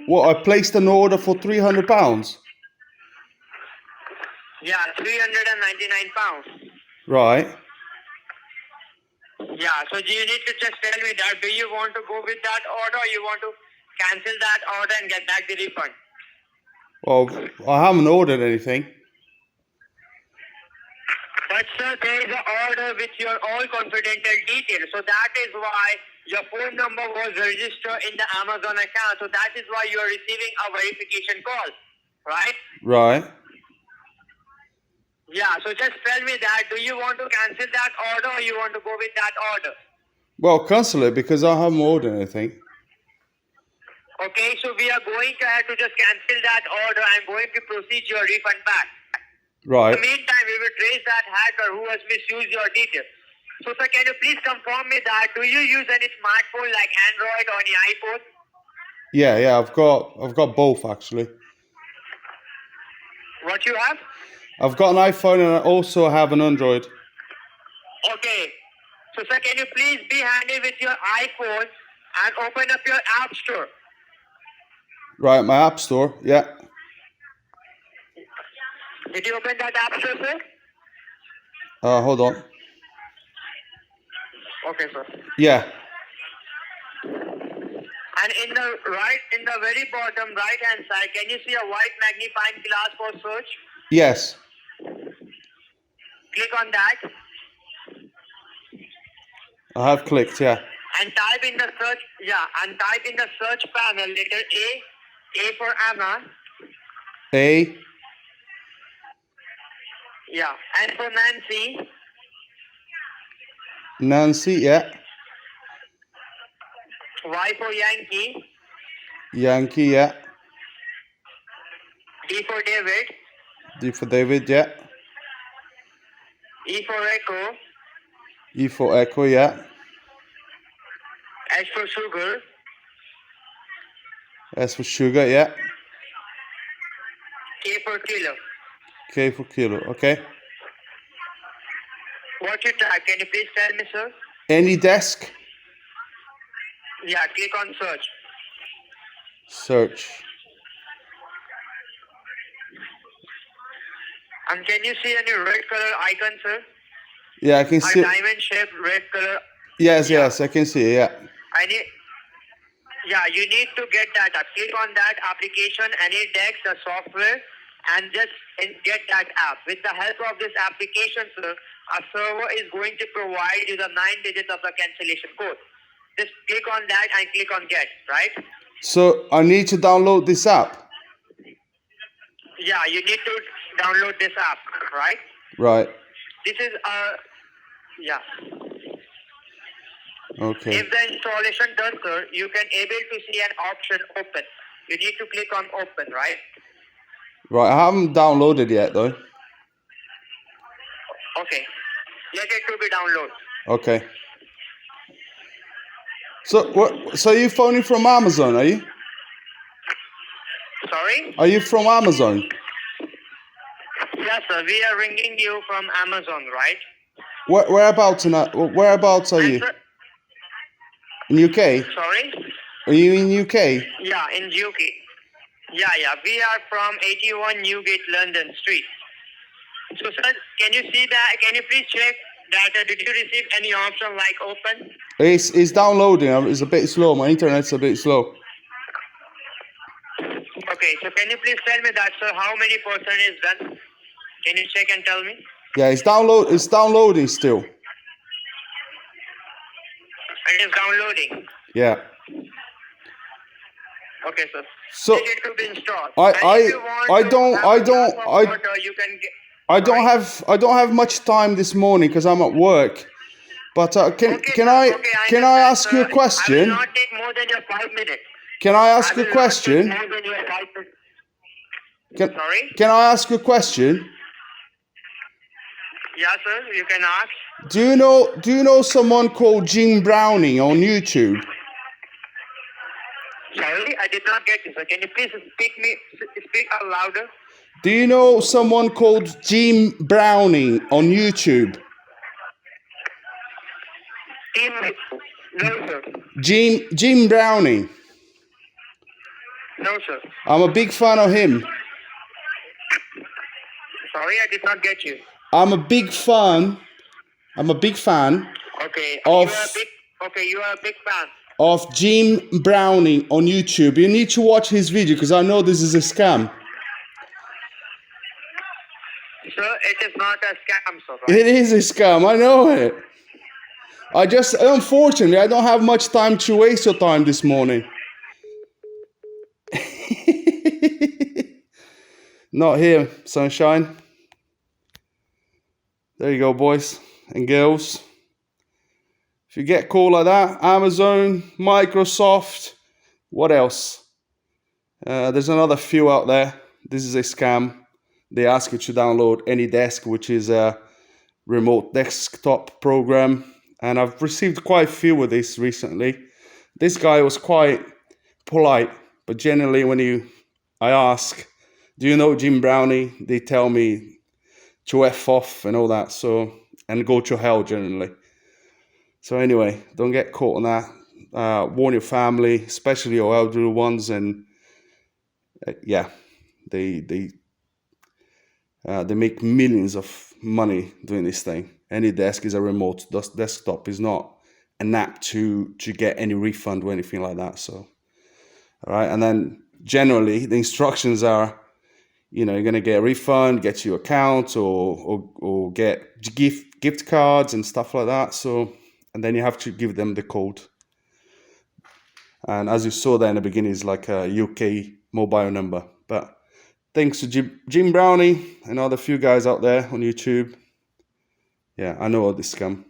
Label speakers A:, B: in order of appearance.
A: What, I placed an order for £300?
B: Yeah, £399.
A: Right.
B: Yeah, so you need to just tell me that. Do you want to go with that order, or you want to cancel that order and get back the refund?
A: Well, I haven't ordered anything.
B: But sir, there is an order with your all confidential details. So that is why your phone number was registered in the Amazon account. So that is why you are receiving a verification call, right?
A: Right.
B: Yeah, so just tell me that. Do you want to cancel that order, or you want to go with that order?
A: Well, cancel it because I haven't ordered anything.
B: Okay, so we are going to have to just cancel that order. I'm going to proceed your refund back.
A: Right.
B: In the meantime, we will trace that hacker who has misused your details. So, sir, can you please confirm me that? Do you use any smartphone like Android or any iPhone?
A: Yeah, I've got both actually.
B: What you have?
A: I've got an iPhone and I also have an Android.
B: Okay. So, sir, can you please be handy with your iPhone and open up your App Store?
A: Right, my App Store, yeah.
B: Did you open that App Store, sir?
A: Hold on.
B: Okay, sir.
A: Yeah.
B: And in the very bottom right hand side, can you see a white magnifying glass for search?
A: Yes.
B: Click on that
A: I have clicked, yeah.
B: and type in the search panel letter A for Anna,
A: A.
B: yeah, N for Nancy,
A: Nancy, yeah.
B: Y for Yankee,
A: Yankee, yeah.
B: D for David,
A: D for David, yeah.
B: E for Echo,
A: E for Echo, yeah.
B: S for Sugar,
A: S for Sugar, yeah.
B: K for Kilo.
A: K for Kilo, okay.
B: What you type? Can you please tell me, sir?
A: AnyDesk.
B: Yeah, click on search.
A: Search.
B: And can you see any red color icon, sir?
A: Yeah, I can
B: A
A: see.
B: diamond shaped red color.
A: Yes,
B: Yeah.
A: yes, I can see it, yeah.
B: You need to get that up. Click on that application, AnyDesk, the software, and just get that app. With the help of this application, sir, a server is going to provide you the 9 digits of the cancellation code. Just click on that and click on get, right?
A: So I need to download this app.
B: Yeah, you need to download this app, right?
A: Right.
B: This is yeah.
A: Okay.
B: If the installation done, sir, you can able to see an option open. You need to click on open, right?
A: Right, I haven't downloaded yet though.
B: Okay. Let it to be downloaded.
A: Okay. So what? So you phoning from Amazon, are you?
B: Sorry?
A: Are you from Amazon?
B: Yes, sir. We are ringing you from Amazon, right?
A: Whereabouts are
B: And
A: you?
B: sir,
A: In UK?
B: sorry?
A: Are you in UK?
B: Yeah, in UK. Yeah. We are from 81 Newgate, London Street. So, sir, can you see that? Can you please check that? Did you receive any option like open?
A: It's downloading. It's a bit slow. My internet's a bit slow.
B: Okay, so can you please tell me that, sir, how many percent is done? Can you check and tell me?
A: Yeah, it's downloading still.
B: It is downloading.
A: Yeah.
B: Okay, sir.
A: So
B: Need it to be installed.
A: I
B: don't
A: I don't have much time this morning because I'm at work. But can I ask you a question?
B: I will not take more than your 5 minutes.
A: Can I ask a question?
B: More than your 5 minutes. Sorry?
A: Can I ask a question?
B: Yeah, sir, you can ask.
A: Do you know someone called Jim Browning on YouTube?
B: Sorry, I did not get you, sir. Can you please speak out louder?
A: Do you know someone called Jim Browning on YouTube?
B: No, sir.
A: Jim Browning.
B: No, sir.
A: I'm a big fan of him.
B: Sorry, I did not get you.
A: I'm a big fan. I'm a big fan
B: Okay,
A: of
B: you are a big fan.
A: of Jim Browning on YouTube. You need to watch his video because I know this is a scam.
B: Sir, it is not a scam, sir. Right?
A: It is a scam. I know it. Unfortunately, I don't have much time to waste your time this morning. Not here, sunshine. There you go, boys and girls. If you get called like that, Amazon, Microsoft, what else? There's another few out there. This is a scam. They ask you to download AnyDesk, which is a remote desktop program. And I've received quite a few of this recently. This guy was quite polite, but generally when I ask, do you know Jim Brownie? They tell me to F off and all that, and go to hell generally. So anyway, don't get caught on that. Warn your family, especially your elderly ones, and they make millions of money doing this thing. AnyDesk is a remote desktop. It's not an app to get any refund or anything like that. So, all right, and then generally the instructions are, you're gonna get a refund, get your account, or get gift cards and stuff like that. So, and then you have to give them the code. And as you saw there in the beginning, it's like a UK mobile number. But thanks to Jim Brownie and other few guys out there on YouTube. Yeah, I know all this scam.